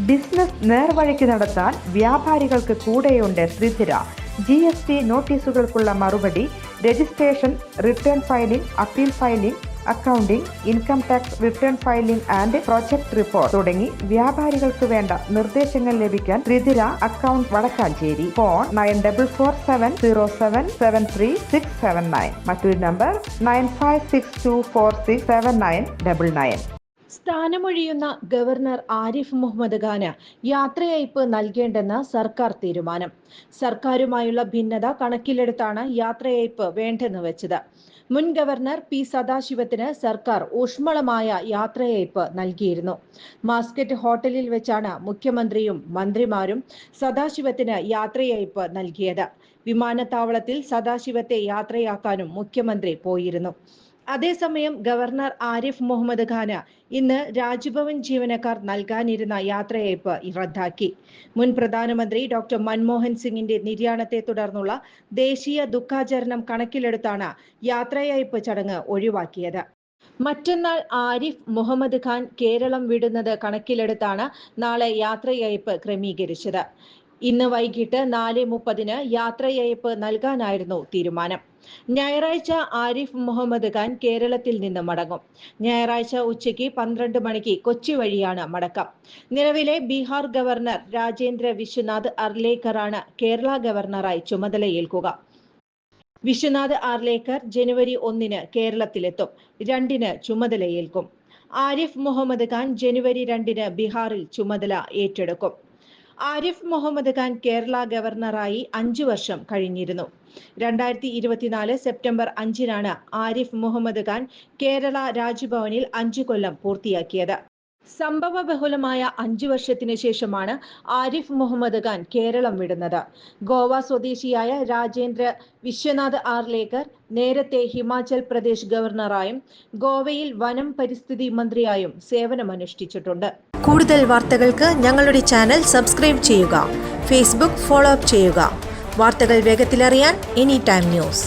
Business നേർവഴിക്ക് നടത്താൻ വ്യാപാരികൾക്ക് കൂടെയുണ്ട് ശ്രീധര. GST നോട്ടീസുകൾക്കുള്ള മറുപടി, registration, return filing, appeal filing, accounting, income tax return filing and project report തുടങ്ങി വ്യാപാരികൾക്ക് വേണ്ട നിർദ്ദേശങ്ങൾ ലഭിക്കാൻ ശ്രീധര അക്കൗണ്ട് വടക്കാഞ്ചേരി. ഫോൺ 9447077369. മറ്റൊരു നമ്പർ 9562467999. സ്ഥാനമൊഴിയുന്ന ഗവർണർ ആരിഫ് മുഹമ്മദ് ഖാന് യാത്രയയപ്പ് നൽകേണ്ടെന്ന് സർക്കാർ തീരുമാനം. സർക്കാരുമായുള്ള ഭിന്നത കണക്കിലെടുത്താണ് യാത്രയയപ്പ് വേണ്ടെന്ന് വെച്ചത്. മുൻ ഗവർണർ പി സദാശിവത്തിന് സർക്കാർ ഊഷ്മളമായ യാത്രയയപ്പ് നൽകിയിരുന്നു. മാസ്കറ്റ് ഹോട്ടലിൽ വെച്ചാണ് മുഖ്യമന്ത്രിയും മന്ത്രിമാരും സദാശിവത്തിന് യാത്രയയപ്പ് നൽകിയത്. വിമാനത്താവളത്തിൽ സദാശിവത്തെ യാത്രയാക്കാനും മുഖ്യമന്ത്രി പോയിരുന്നു. അതേസമയം ഗവർണർ ആരിഫ് മുഹമ്മദ് ഖാന് ഇന്ന് രാജ്ഭവൻ ജീവനക്കാർ നൽകാനിരുന്ന യാത്രയയപ്പ് റദ്ദാക്കി. മുൻ പ്രധാനമന്ത്രി ഡോക്ടർ മൻമോഹൻ സിംഗിന്റെ നിര്യാണത്തെ തുടർന്നുള്ള ദേശീയ ദുഃഖാചരണം കണക്കിലെടുത്താണ് യാത്രയയപ്പ് ചടങ്ങ് ഒഴിവാക്കിയത്. മറ്റന്നാൾ ആരിഫ് മുഹമ്മദ് ഖാൻ കേരളം വിടുന്നത് കണക്കിലെടുത്താണ് നാളെ യാത്രയയപ്പ് ക്രമീകരിച്ചത്. ഇന്ന് വൈകിട്ട് 4:30 യാത്രയയപ്പ് നൽകാനായിരുന്നു തീരുമാനം. ഞായറാഴ്ച ആരിഫ് മുഹമ്മദ് ഖാൻ കേരളത്തിൽ നിന്ന് മടങ്ങും. ഞായറാഴ്ച ഉച്ചയ്ക്ക് 12 മണിക്ക് കൊച്ചി വഴിയാണ് മടക്കം. നിലവിലെ ബീഹാർ ഗവർണർ രാജേന്ദ്ര വിശ്വനാഥ് അർലേക്കറാണ് കേരള ഗവർണറായി ചുമതലയേൽക്കുക. വിശ്വനാഥ് ആർലേക്കർ ജനുവരി 1 കേരളത്തിലെത്തും. 2 ചുമതലയേൽക്കും. ആരിഫ് മുഹമ്മദ് ഖാൻ ജനുവരി 2 ബീഹാറിൽ ചുമതല ഏറ്റെടുക്കും. ആരിഫ് മുഹമ്മദ് ഖാൻ കേരള ഗവർണറായി 5 വർഷം കഴിഞ്ഞിരുന്നു. 2024 സെപ്റ്റംബർ 5 ആരിഫ് മുഹമ്മദ് ഖാൻ കേരള രാജ്ഭവനിൽ 5 കൊല്ലം പൂർത്തിയാക്കിയത്. സംഭവബഹുലമായ 5 വർഷത്തിന് ശേഷമാണ് ആരിഫ് മുഹമ്മദ് ഖാൻ കേരളം വിടുന്നത്. ഗോവ സ്വദേശിയായ രാജേന്ദ്ര വിശ്വനാഥ് ആർലേക്കർ നേരത്തെ ഹിമാചൽ പ്രദേശ് ഗവർണറായും ഗോവയിൽ വനം പരിസ്ഥിതി മന്ത്രിയായും സേവനമനുഷ്ഠിച്ചിട്ടുണ്ട്. കൂടുതൽ വാർത്തകൾക്ക് ഞങ്ങളുടെ ചാനൽ സബ്സ്ക്രൈബ് ചെയ്യുക. ഫേസ്ബുക്ക് ഫോളോ അപ്പ് ചെയ്യുക. വാർത്തകൾ വേഗത്തിലറിയാൻ എനി ടൈം ന്യൂസ്.